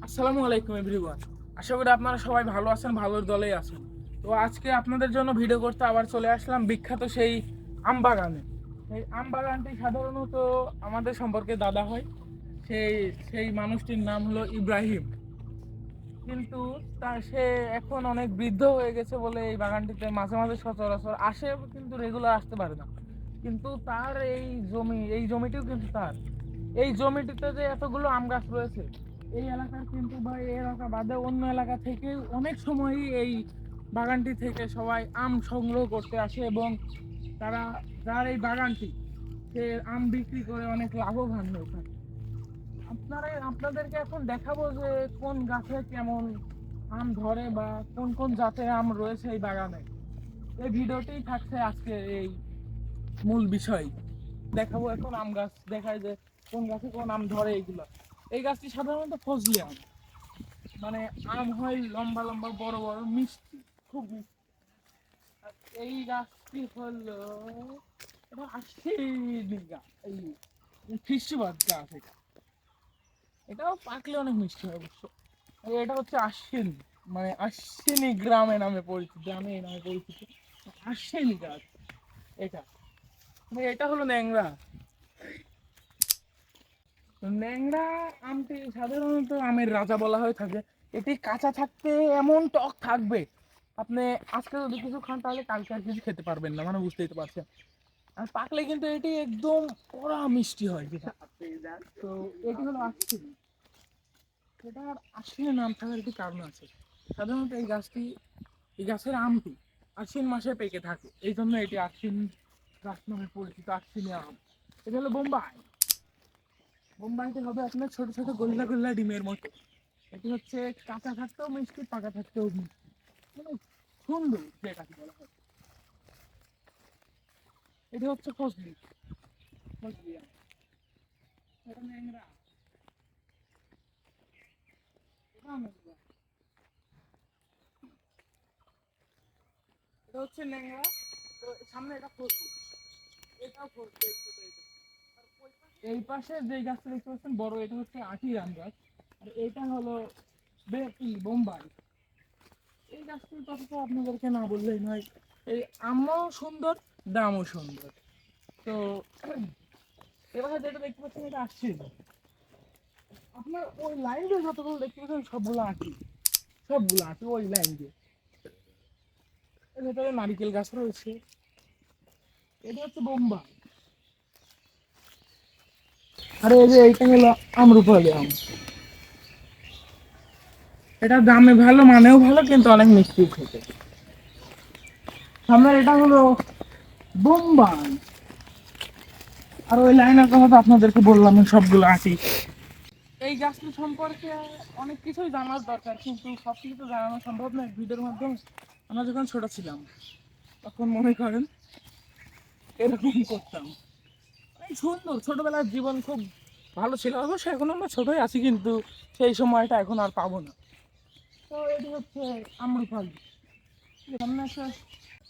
আসসালামু আলাইকুম এভরিওয়ান। আশা করি আপনারা সবাই ভালো আছেন, ভালোর দলেই আছেন। তো আজকে আপনাদের জন্য ভিডিও করতে আবার চলে আসলাম বিখ্যাত সেই আম বাগানে। এই আম বাগানটি সাধারণত আমাদের সম্পর্কে দাদা হয়। সেই সেই মানুষটির নাম হলো ইব্রাহিম। কিন্তু সে এখন অনেক বৃদ্ধ হয়ে গেছে বলে এই বাগানটিতে মাঝে মাঝে সচরাচর আসে, কিন্তু রেগুলার আসতে পারে না। কিন্তু তার এই জমিটিও কিন্তু তার। এই জমিটিতে যে এতগুলো আম গাছ রয়েছে, এই এলাকার কিন্তু বা এই এলাকা বাদে অন্য এলাকা থেকে অনেক সময়ই এই বাগানটি থেকে সবাই আম সংগ্রহ করতে আসে, এবং তারা যার এই বাগানটি সে আম বিক্রি করে অনেক লাভবান হয়ে থাকে। আপনাদেরকে এখন দেখাবো যে কোন গাছে কেমন আম ধরে বা কোন কোন জাতের আম রয়েছে এই বাগানে। এই ভিডিওতেই থাকছে আজকে এই মূল বিষয়। দেখাবো এখন আম গাছ দেখায় যে কোন গাছে কোন আম ধরে এইগুলো। এই গাছটি সাধারণত ফজলি আম, মানে আম হয় লম্বা লম্বা বড় বড় মিষ্টি, খুব মিষ্টি। আর এই গাছটি হলো এটা আশ্বিনী গাছ, এই খ্রিস্টবাদ গাছ। এটাও পাকলে অনেক মিষ্টি হয় অবশ্য। আর এটা হচ্ছে আশ্বিনী, মানে আশ্বিনী গ্রামে নামে পরিচিত, গ্রামে এই নামে পরিচিত আশ্বিনী গাছ। এটা এটা হলো ন্যাংরা। ন্যাংরা আমটি সাধারণত আমের রাজা বলা হয়ে থাকে। এটি কাঁচা থাকতে এমন টক থাকবে, আপনি আজকে যদি কিছু খান তাহলে কালকে আর কিছু খেতে পারবেন না, মানে বুঝতেই তো পারছেন। আর পাকলে কিন্তু এটি একদম কড়া মিষ্টি হয় যেটা। তো এটি হলো আশ্বিনী। এটার আশ্বিনের নাম থাকার একটি কারণ আছে। সাধারণত এই গাছের আমটি আশ্বিন মাসে পেকে থাকে, এই জন্য এটি আশ্বিন গাছ নামে পরিচিত, আশ্বিনী আম। এটা হলো বোম্বাই। বোম্বাইতে হবে আপনার ছোট ছোট গোল্লা গোল্লা ডিমের মতো। এটি হচ্ছে কাঁচা থাকতেও মিষ্টি, পাকা থাকতেও মিষ্টি, মানে সুন্দর যেটাকে বলা হয়। এটি হচ্ছে ফজলি, ফজলি আম। এটা ন্যাংরা, এটা ন্যাংরা। এটা হচ্ছে ন্যাংরা। তো সামনে এটা ফজলি, এটাও ফজলি, এই ছোট এটা। এই পাশে যে গাছটা দেখতে পাচ্ছেন বড়, এটা হচ্ছে আটি আম গাছ। আর এটা হলো বোম্বাই। এই গাছটির কথা তো আপনাদেরকে না বললেই নয়। এই আমও সুন্দর, দামও সুন্দর। তো এবার যেটা দেখতে পাচ্ছেন এটা আসছে, আপনার ওই লাইন দিয়ে যতগুলো দেখতে পাচ্ছেন সবগুলো আঁটি ওই লাইন দিয়ে। এর ভেতরে নারিকেল গাছ রয়েছে। এটা হচ্ছে বোম্বাই। আর এই যে এইটা হলো আম্রপালি আম। এটা দামে ভালো, মানেও ভালো, কিন্তু অনেক মিষ্টি খেতে। সামনে এটা হলো বোম্বাই। আর ওই লাইনের কথা তো আপনাদেরকে বললাম, সবগুলো আঁটি। এই গাছটি সম্পর্কে অনেক কিছুই জানার দরকার, কিন্তু সব কিছু তো জানানো সম্ভব নয় ভিডিওর মাধ্যমে। আমরা যখন ছোট ছিলাম তখন মনে করেন এরকম করতাম। এই সুন্দর ছোটবেলার জীবন খুব ভালো ছিল। অবশ্য এখন আমরা ছোটই আছি, কিন্তু সেই সময়টা এখন আর পাবো না। তো এটি হচ্ছে আম্রপালি। সামনে একটা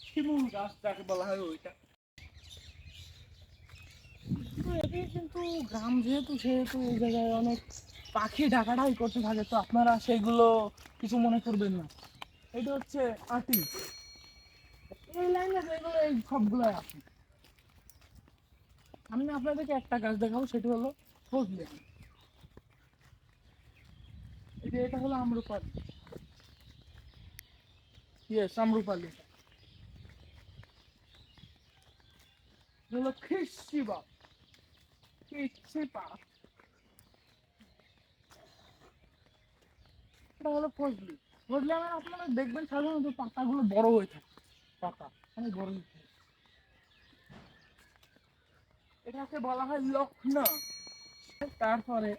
শিমুল গাছ যাকে বলা হয় ওইটা। তো এটি কিন্তু গ্রাম যেহেতু, সেহেতু এই জায়গায় অনেক পাখি ডাকাডাকি করতে থাকে, তো আপনারা সেইগুলো কিছু মনে করবেন না। এটা হচ্ছে আটি। এই লাইনে যেগুলো এই সবগুলো আছে। আমি আপনাদেরকে একটা গাছ দেখাবো, সেটি হলো ফজলি আম। এই যে এটা হলো আম্রপালি, ইয়েস আম্রপালি। এটা হলো খিস্সিবা, খিস্সিপা। এটা হলো ফজলি। ফজলি আমের আপনারা দেখবেন সাধারণত পাতাগুলো বড় হয়ে থাকে, পাতা অনেক বড় হয়ে থাকে। এটাকে বলা হয় লক্ষণা। তারপরে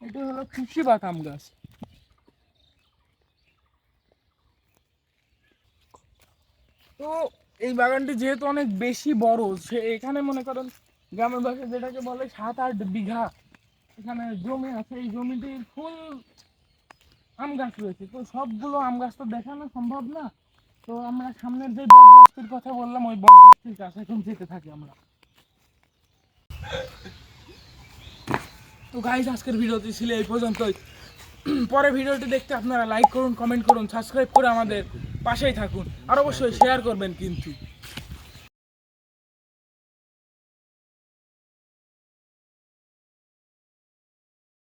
এটা হলো খিস্সিবা আম গাছ। তো এই বাগানটি যেহেতু অনেক বেশি বড়, সে এখানে মনে করেন গ্রামের ভাষায় যেটাকে বলে 7-8 বিঘা এখানে জমি আছে। এই জমিটির ফুল আম গাছ রয়েছে। তো সবগুলো আম গাছ তো দেখানো সম্ভব না। তো আমরা সামনের যে বট গাছটির কথা বললাম, ওই বট গাছটির কাছে এখন যেতে থাকি আমরা। তো গাইস, আজকের ভিডিওটি ছিল এই পর্যন্তই। পরে ভিডিওটি দেখতে আপনারা লাইক করুন, কমেন্ট করুন, সাবস্ক্রাইব করে আমাদের পাশেই থাকুন আর অবশ্যই শেয়ার করবেন কিন্তু।